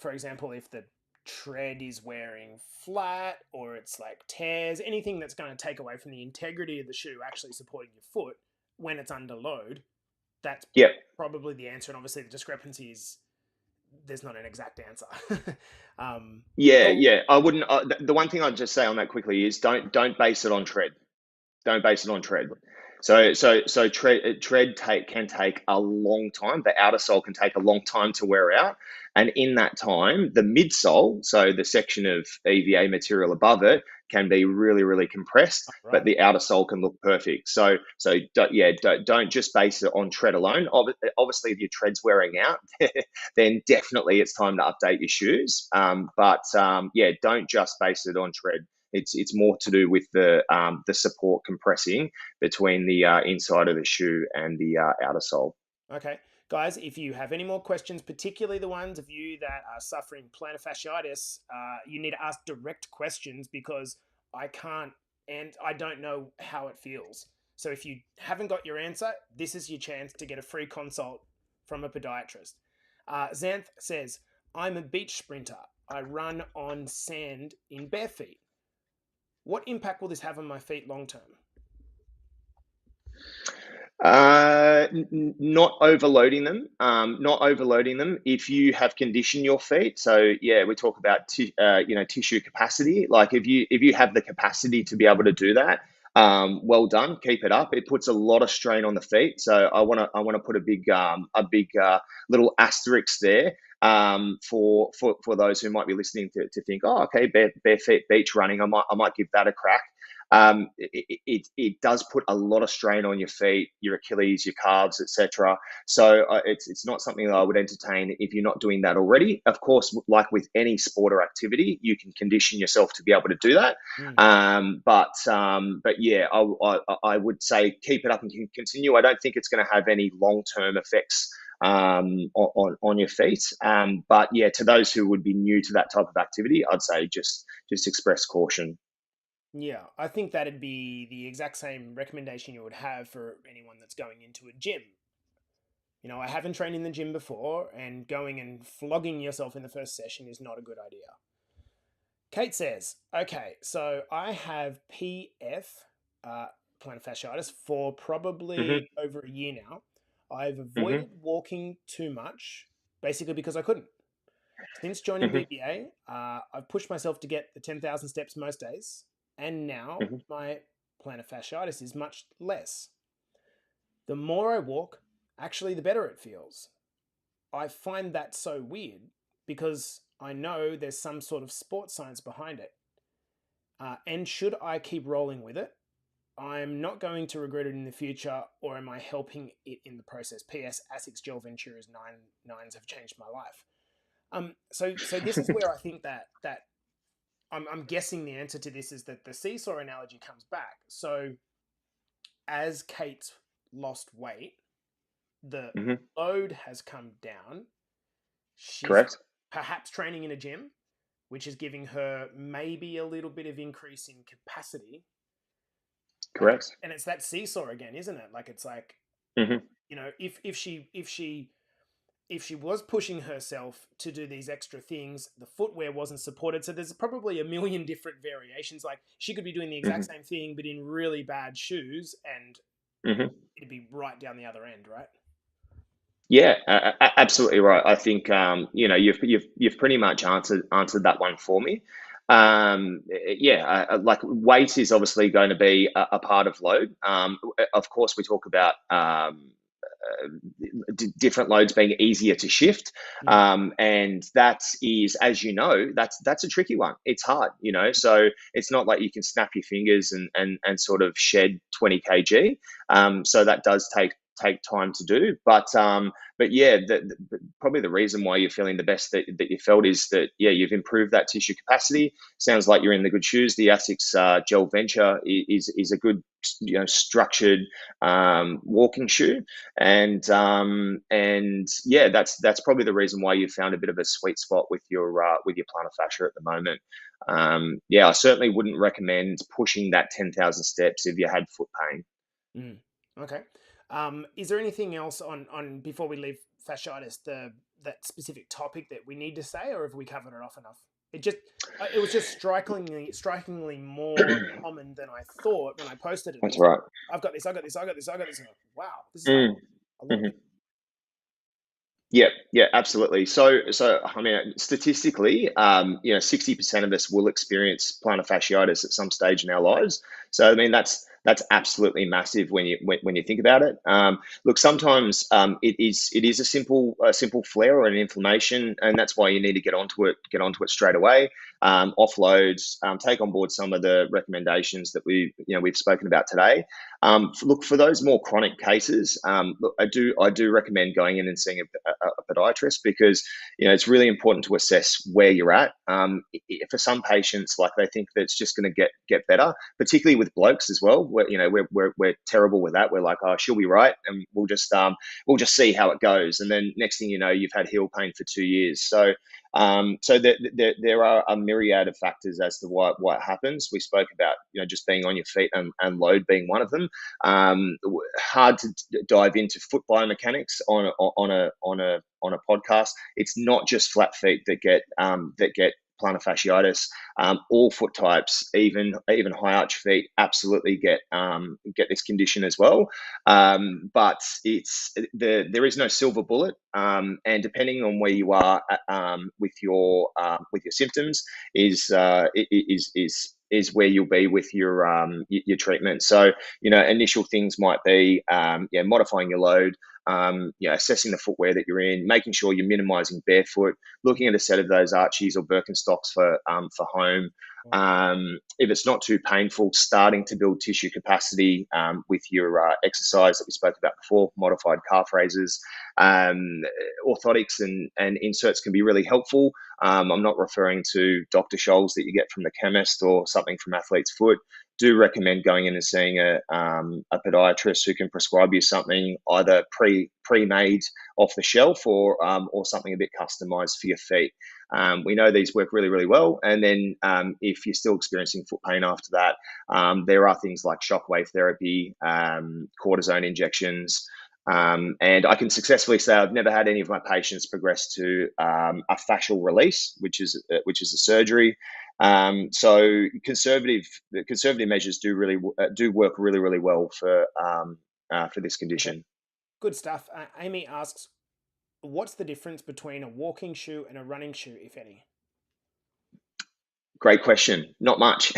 for example, if the tread is wearing flat, or it's like tears, anything that's going to take away from the integrity of the shoe actually supporting your foot when it's under load, that's probably the answer. And obviously the discrepancy is there's not an exact answer. Yeah. I wouldn't. The one thing I'd just say on that quickly is don't base it on tread. Don't base it on tread. So tread can take a long time. The outer sole can take a long time to wear out, and in that time, the midsole, so the section of EVA material above it, can be really compressed, Right. but the outer sole can look perfect. So don't just base it on tread alone. Obviously, if your tread's wearing out, then definitely it's time to update your shoes. But don't just base it on tread. It's more to do with the support compressing between the inside of the shoe and the outer sole. Okay. Guys, if you have any more questions, particularly the ones of you that are suffering plantar fasciitis, you need to ask direct questions because I can't and I don't know how it feels. So if you haven't got your answer, this is your chance to get a free consult from a podiatrist. Xanth says, I'm a beach sprinter. I run on sand in bare feet. What impact will this have on my feet long term? Not overloading them. Not overloading them. If you have conditioned your feet, so yeah, we talk about tissue capacity. Like if you have the capacity to be able to do that, well done. Keep it up. It puts a lot of strain on the feet. So I want to put a big little asterisk there. For those who might be listening to think, oh, okay, bare feet beach running, I might give that a crack. It does put a lot of strain on your feet, your Achilles, your calves, etc. So it's not something that I would entertain if you're not doing that already. Of course, like with any sport or activity, you can condition yourself to be able to do that. But yeah, I would say keep it up and continue. I don't think it's going to have any long-term effects on your feet. But yeah, to those who would be new to that type of activity, I'd say just express caution. Yeah, I think that'd be the exact same recommendation you would have for anyone that's going into a gym. You know, I haven't trained in the gym before, and going and flogging yourself in the first session is not a good idea. Kate says, okay, so I have PF, plantar fasciitis, for probably over a year now. I've avoided walking too much, basically because I couldn't. Since joining BBA, I've pushed myself to get the 10,000 steps most days, and now my plantar fasciitis is much less. The more I walk, actually, the better it feels. I find that so weird because I know there's some sort of sports science behind it. And should I keep rolling with it? I'm not going to regret it in the future, or am I helping it in the process? P.S. Asics Gel Ventura's nines have changed my life. So this is where I think that I'm guessing the answer to this is that the seesaw analogy comes back. So as Kate's lost weight, the load has come down. She's Correct. perhaps training in a gym, which is giving her maybe a little bit of increase in capacity. Correct. And it's that seesaw again, isn't it? Like it's like, you know, if she was pushing herself to do these extra things, the footwear wasn't supported. So there's probably a million different variations. Like she could be doing the exact same thing, but in really bad shoes, and it'd be right down the other end, right? Yeah, absolutely right. I think you've pretty much answered that one for me. Like weight is obviously going to be a part of load. Of course, we talk about different loads being easier to shift, and that is, as you know, that's a tricky one. It's hard, so it's not like you can snap your fingers and sort of shed 20 kg. So that does take time to do, but yeah, probably the reason why you're feeling the best that you felt is that you've improved that tissue capacity. Sounds like you're in the good shoes. The Asics Gel Venture is a good structured walking shoe, and yeah, that's probably the reason why you found a bit of a sweet spot with your plantar fascia at the moment. I certainly wouldn't recommend pushing that 10,000 steps if you had foot pain. Okay. Is there anything else on before we leave fasciitis, that specific topic that we need to say, or have we covered it off enough? It was just strikingly more common than I thought when I posted it. That's right. I've got this. And wow, this is like a lot of it. Yeah, absolutely. So I mean, statistically, 60% of us will experience plantar fasciitis at some stage in our lives. So I mean, that's absolutely massive when you think about it. Look, sometimes it is a simple flare or an inflammation, and that's why you need to get onto it straight away. Offload, take on board some of the recommendations that we've spoken about today. Look, for those more chronic cases, look, I do recommend going in and seeing a podiatrist, because it's really important to assess where you're at. For some patients, like, they think that it's just going to get better, particularly with blokes as well. We're terrible with that. We're like, oh, she'll be right, and we'll just see how it goes, and then next thing you know, you've had heel pain for 2 years. So there are a myriad of factors as to why it happens. We spoke about just being on your feet, and load being one of them. Hard to dive into foot biomechanics on a podcast. It's not just flat feet that get plantar fasciitis. All foot types, even high arch feet, absolutely get this condition as well. But there is no silver bullet, and depending on where you are with your symptoms, is where you'll be with your treatment. So initial things might be modifying your load, assessing the footwear that you're in, making sure you're minimizing barefoot, looking at a set of those Archies or Birkenstocks for home. If it's not too painful, starting to build tissue capacity with your exercise that we spoke about before, modified calf raises. Orthotics and inserts can be really helpful. I'm not referring to Dr. Scholl's that you get from the chemist or something from Athlete's Foot. Do recommend going in and seeing a podiatrist who can prescribe you something either pre-made off the shelf, or something a bit customized for your feet. We know these work really, really well. And then if you're still experiencing foot pain after that, there are things like shockwave therapy, cortisone injections. And I can successfully say I've never had any of my patients progress to a fascial release, which is a surgery. So conservative measures do work really, really well for this Okay, condition. good stuff. Amy asks, what's the difference between a walking shoe and a running shoe, if any? Great question. Not much.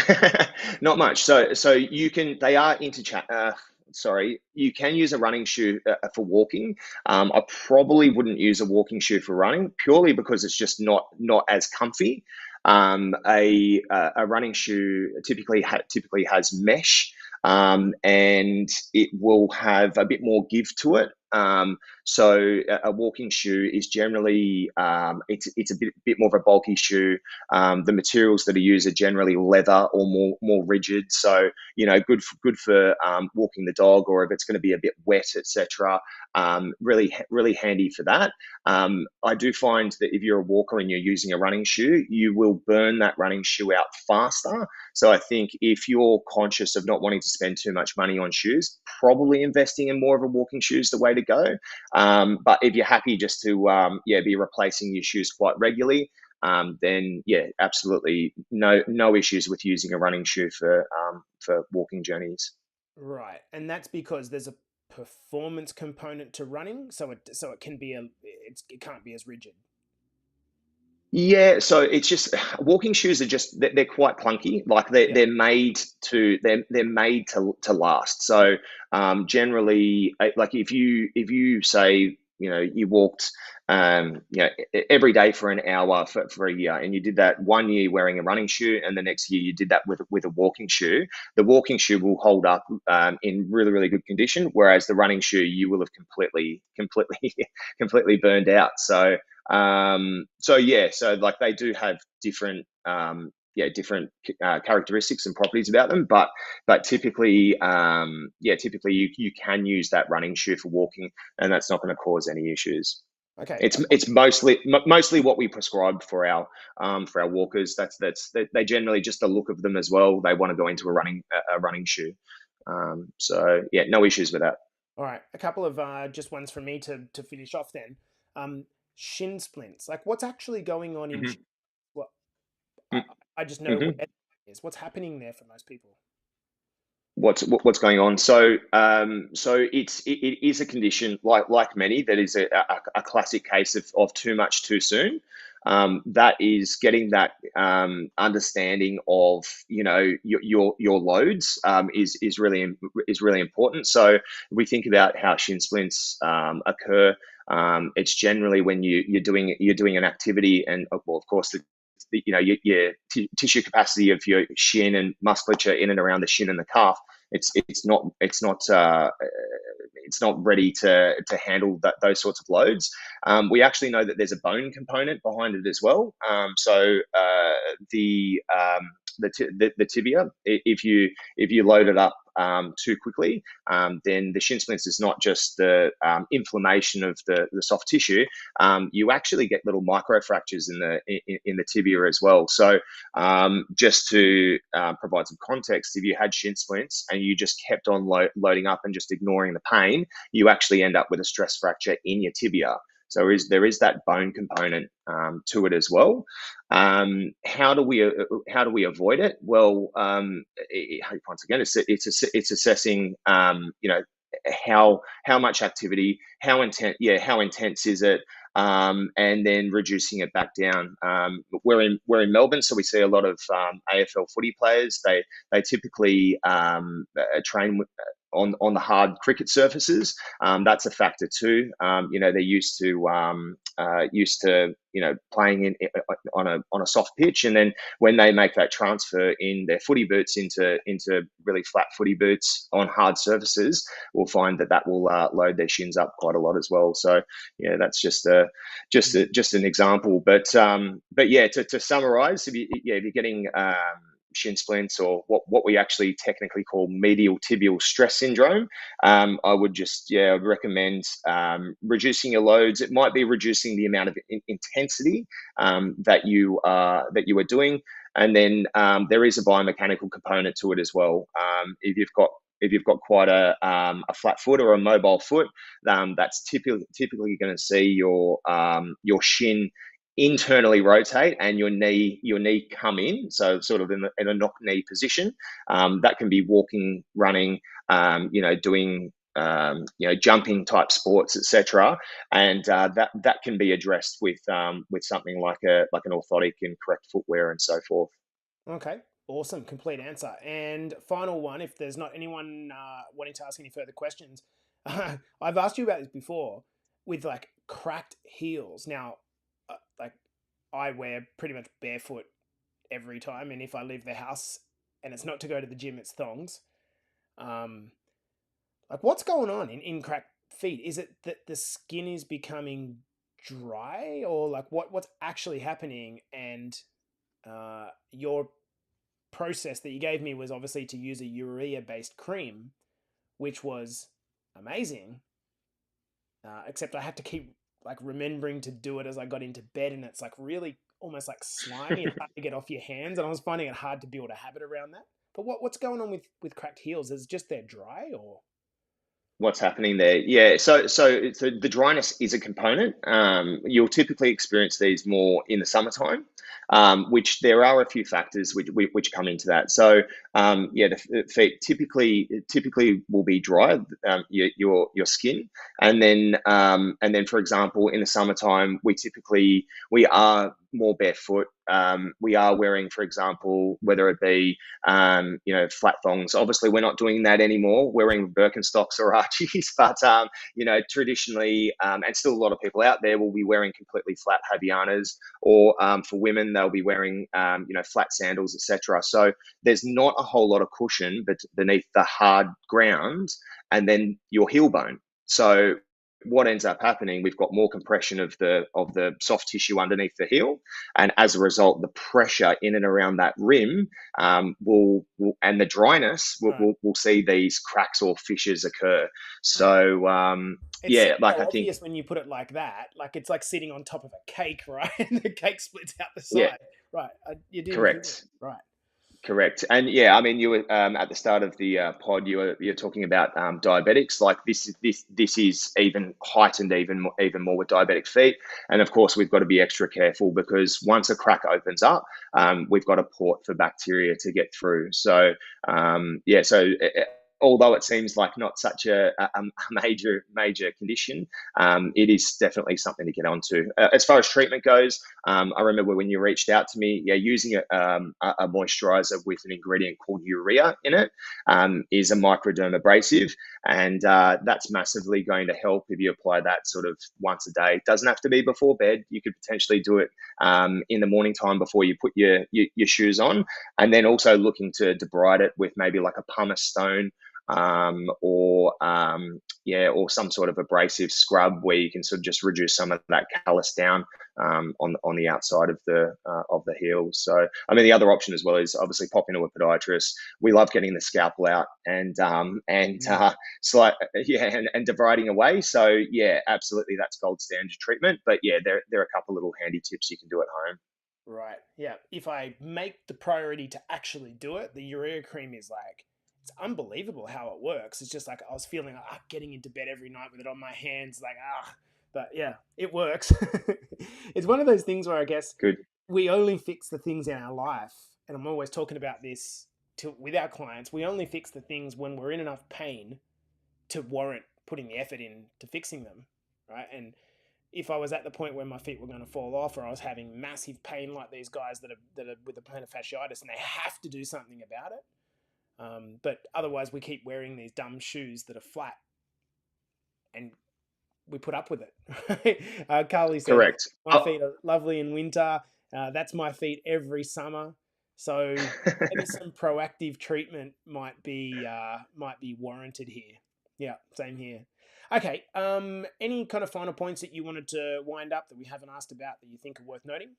Not much. So they are interchange. Sorry, you can use a running shoe for walking. I probably wouldn't use a walking shoe for running, purely because it's just not as comfy. A running shoe typically has mesh, and it will have a bit more give to it. So a walking shoe is generally, it's a bit more of a bulky shoe. The materials that are used are generally leather or more rigid. So good for walking the dog, or if it's going to be a bit wet, etc. Really really handy for that. I do find that if you're a walker and you're using a running shoe, you will burn that running shoe out faster. So I think if you're conscious of not wanting to spend too much money on shoes, probably investing in more of a walking shoe is the way to go. But if you're happy just to be replacing your shoes quite regularly, then yeah, absolutely no issues with using a running shoe for walking journeys. Right, and that's because there's a performance component to running, so it can be it can't be as rigid. Yeah, so it's just walking shoes are just they're quite clunky. Like they're Yeah, they're made to they're made to last. So generally, like if you say you walked every day for an hour for a year, and you did that 1 year wearing a running shoe, and the next year you did that with a walking shoe, the walking shoe will hold up in really really good condition, whereas the running shoe you will have completely completely burned out. So like they do have different characteristics and properties about them, but typically you can use that running shoe for walking, and that's not going to cause any issues. okay. It's mostly what we prescribe for our walkers. They generally, just the look of them as well, they want to go into a running shoe. So yeah, no issues with that. All right, a couple of just ones from me to finish off then. Um, Shin splints, like what's actually going on in Hmm. well, I, I just know where Hmm. it is. What's happening there for most people? what's going on. So it is a condition like many that is a classic case of too much too soon. That is getting that understanding of your loads is really important. So we think about how shin splints occur. It's generally when you're doing an activity, and well, of course your tissue capacity of your shin and musculature in and around the shin and the calf, it's not ready to handle those sorts of loads. We actually know that there's a bone component behind it as well. The tibia, if you load it up too quickly, then the shin splints is not just the inflammation of the soft tissue. You actually get little microfractures in the tibia as well. So just to provide some context, if you had shin splints and you just kept on loading up and just ignoring the pain, you actually end up with a stress fracture in your tibia. So there is that bone component to it as well. How do we avoid it? Well, once again, it's assessing how much activity, how intense is it, and then reducing it back down. We're in Melbourne, so we see a lot of AFL footy players. They typically train on the hard cricket surfaces. That's a factor too. They're used to playing on a soft pitch, and then when they make that transfer in their footy boots into really flat footy boots on hard surfaces, we'll find that will load their shins up quite a lot as well. So that's just an example. But yeah, to summarize, if you're getting shin splints, or what we actually technically call medial tibial stress syndrome, I would just recommend reducing your loads. It might be reducing the amount of intensity that you are doing, and then there is a biomechanical component to it as well. If you've got quite a flat foot or a mobile foot, that's typically going to see your shin internally rotate and your knee come in, so sort of in a knock knee position. That can be walking, running, doing jumping type sports, etc. And that can be addressed with something like an orthotic and correct footwear and so forth. Okay, awesome, complete answer. And final one, if there's not anyone wanting to ask any further questions, I've asked you about this before with like cracked heels. Now, like I wear pretty much barefoot every time, and if I leave the house and it's not to go to the gym, it's thongs. Um, like what's going on in cracked feet? Is it that the skin is becoming dry, or like what's actually happening? And your process that you gave me was obviously to use a urea based cream, which was amazing. Except I had to keep like remembering to do it as I got into bed, and it's like really almost like slimy and hard to get off your hands. And I was finding it hard to build a habit around that. But what's going on with cracked heels? Is it just they're dry, or What's happening there? Yeah, so the dryness is a component. You'll typically experience these more in the summertime, which there are a few factors which come into that. So the feet typically will be dry, your skin, and then for example in the summertime we are more barefoot. We are wearing, for example, whether it be flat thongs. Obviously, we're not doing that anymore. We're wearing Birkenstocks or Archies, but traditionally, and still a lot of people out there will be wearing completely flat Havaianas, or for women they'll be wearing flat sandals, etc. So there's not a whole lot of cushion beneath the hard ground, and then your heel bone. So what ends up happening, we've got more compression of the soft tissue underneath the heel, and as a result, the pressure in and around that rim will and the dryness right? will see these cracks or fissures occur. So It seems like so I think obvious when you put it like that. Like it's like sitting on top of a cake, right? And the cake splits out the yeah, side. Right. You didn't do it. correct. Right. Correct. And yeah, I mean, you were at the start of the pod, you're talking about diabetics. Like this is even heightened even more with diabetic feet. And of course, we've got to be extra careful because once a crack opens up, we've got a port for bacteria to get through. So yeah, so. Although it seems like not such a major condition, it is definitely something to get onto. As far as treatment goes, I remember when you reached out to me, yeah, using a moisturizer with an ingredient called urea in it is a microdermabrasive, and that's massively going to help if you apply that sort of once a day. It doesn't have to be before bed. You could potentially do it in the morning time before you put your shoes on, and then also looking to debride it with maybe like a pumice stone or some sort of abrasive scrub where you can sort of just reduce some of that callus down on the outside of the heel. So I mean, the other option as well is obviously pop into a podiatrist. We love getting the scalpel out and debriding away. So yeah, absolutely, that's gold standard treatment. But yeah, there are a couple little handy tips you can do at home. Right. Yeah. If I make the priority to actually do it, the urea cream is like, it's unbelievable how it works. It's just like I was feeling like getting into bed every night with it on my hands, like but yeah, it works. It's one of those things where I guess Good. we only fix the things in our life, and I'm always talking about this with our clients. We only fix the things when we're in enough pain to warrant putting the effort in to fixing them, right? And if I was at the point where my feet were going to fall off, or I was having massive pain like these guys that are with the plantar fasciitis, and they have to do something about it. But otherwise, we keep wearing these dumb shoes that are flat, and we put up with it. Carly said, Correct. "My feet are lovely in winter. That's my feet every summer." So maybe some proactive treatment might be warranted here. Yeah, same here. Okay. Any kind of final points that you wanted to wind up that we haven't asked about that you think are worth noting?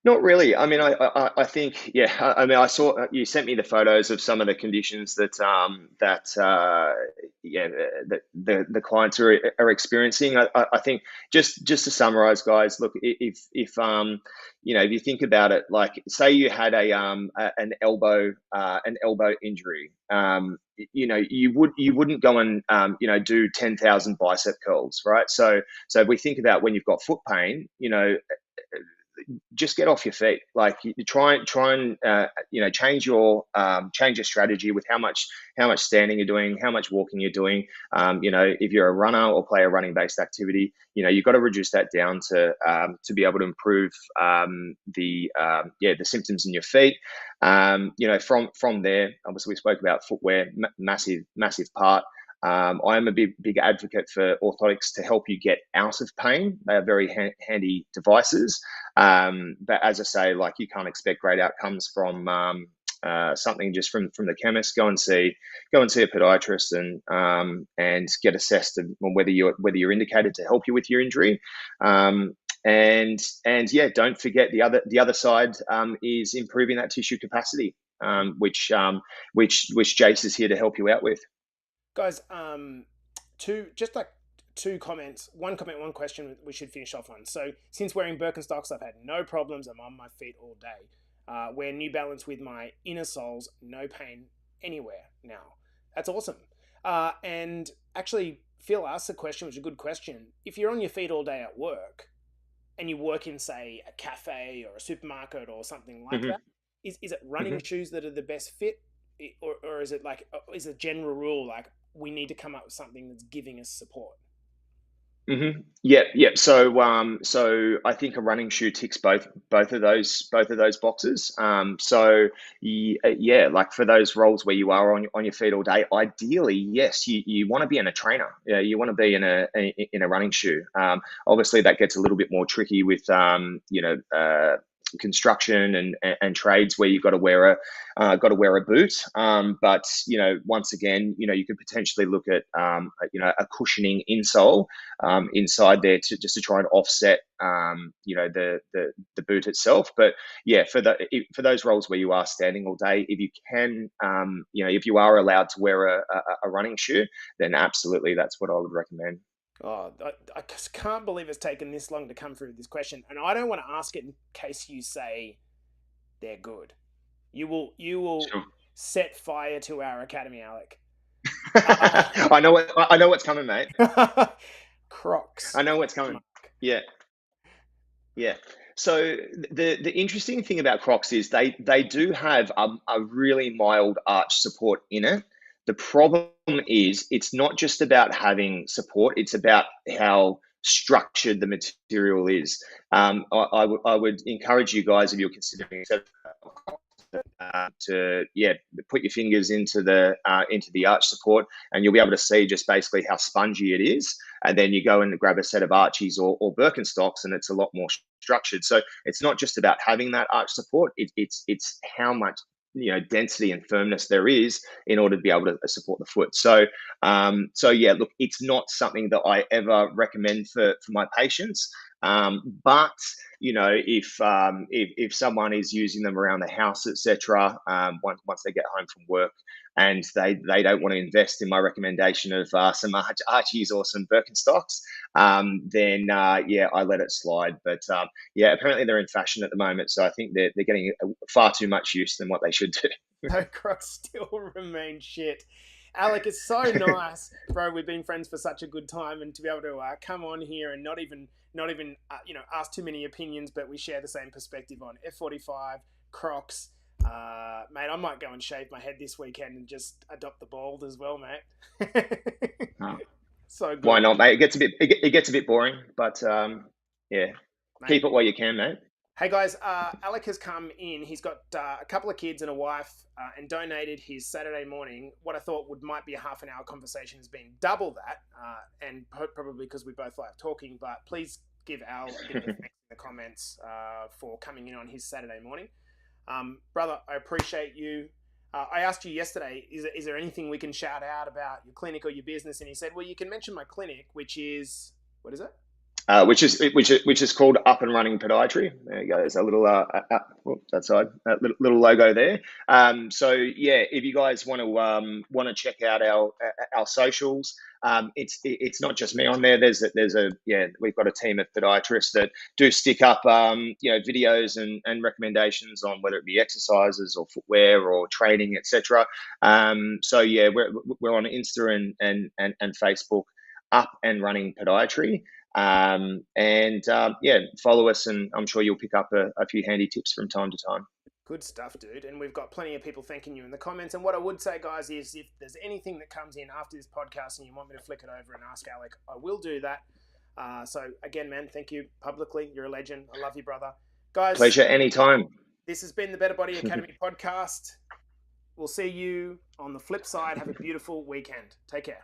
Not really. I mean, I think, yeah. I mean, I saw you sent me the photos of some of the conditions that the clients are experiencing. I think just to summarize, guys, look, if you think about it, like say you had an elbow injury, you wouldn't go and do 10,000 bicep curls, right? So if we think about when you've got foot pain, just get off your feet. Like you try and change your strategy with how much standing you're doing, how much walking you're doing. If you're a runner or play a running based activity, you've got to reduce that down to be able to improve the symptoms in your feet. From there, obviously we spoke about footwear, massive part. I am a big advocate for orthotics to help you get out of pain. They are very handy devices. But as I say, like you can't expect great outcomes from something just from the chemist. Go and see a podiatrist and get assessed on whether you're indicated to help you with your injury. And yeah, don't forget the other side is improving that tissue capacity, which Jace is here to help you out with. Guys, two comments. One comment, one question we should finish off on. So since wearing Birkenstocks, I've had no problems. I'm on my feet all day. Wear New Balance with my inner soles, no pain anywhere now. That's awesome. And actually, Phil asked a question, which is a good question. If you're on your feet all day at work and you work in, say, a cafe or a supermarket or something like that, is it running shoes that are the best fit? Or is it like, is a general rule like we need to come up with something that's giving us support? Yeah. So I think a running shoe ticks both of those boxes. Yeah, like for those roles where you are on your feet all day, ideally, yes, you want to be in a trainer. Yeah, you want to be in a running shoe. Obviously, that gets a little bit more tricky with construction and trades where you've got to wear a boot. But once again, you could potentially look at a cushioning insole inside there to try and offset the boot itself. But yeah, for those roles where you are standing all day, if you can, if you are allowed to wear a running shoe, then absolutely that's what I would recommend. Oh, I just can't believe it's taken this long to come through this question. And I don't want to ask it in case you say they're good. You will Sure. set fire to our academy, Alec. I know what's coming, mate. Crocs? I know what's Question coming. mark. Yeah. Yeah. So the interesting thing about Crocs is they do have a really mild arch support in it. The problem is it's not just about having support; it's about how structured the material is. I would encourage you guys, if you're considering to put your fingers into the arch support, and you'll be able to see just basically how spongy it is. And then you go and grab a set of Archies or Birkenstocks, and it's a lot more structured. So it's not just about having that arch support; it's how much density and firmness there is in order to be able to support the foot. So yeah, look, it's not something that I ever recommend for my patients. But if someone is using them around the house, etc., once they get home from work, and they don't want to invest in my recommendation of some Archies or some Birkenstocks, then yeah, I let it slide. But yeah, apparently they're in fashion at the moment, so I think they're getting far too much use than what they should do. No, Crocs still remain shit. Alec, it's so nice, bro. We've been friends for such a good time, and to be able to come on here and not even ask too many opinions, but we share the same perspective on F45 Crocs. Mate, I might go and shave my head this weekend and just adopt the bald as well, mate. Oh, So why good, not, mate? It gets a bit boring, but yeah, mate. keep it while you can, mate. Hey guys, Alec has come in. He's got a couple of kids and a wife, and donated his Saturday morning. What I thought might be a half an hour conversation has been double that, and probably because we both like talking. But please give Al a bit of a thanks in the comments for coming in on his Saturday morning, brother. I appreciate you. I asked you yesterday, is there anything we can shout out about your clinic or your business? And he said, well, you can mention my clinic, which is what is it? Which is called Up and Running Podiatry. There you go. There's a little that side, little logo there. So yeah, if you guys want to check out our socials, it's not just me on there. We've got a team of podiatrists that do stick up videos and recommendations on whether it be exercises or footwear or training, etc. So yeah, we're on Insta and Facebook, Up and Running Podiatry. Yeah, follow us, and I'm sure you'll pick up a few handy tips from time to time. Good stuff, dude. And we've got plenty of people thanking you in the comments. And what I would say, guys, is if there's anything that comes in after this podcast and you want me to flick it over and ask Alec, I will do that. So again, man, thank you publicly. You're a legend. I love you, brother. Guys, Pleasure anytime. this has been the Better Body Academy podcast. We'll see you on the flip side. Have a beautiful weekend. Take care.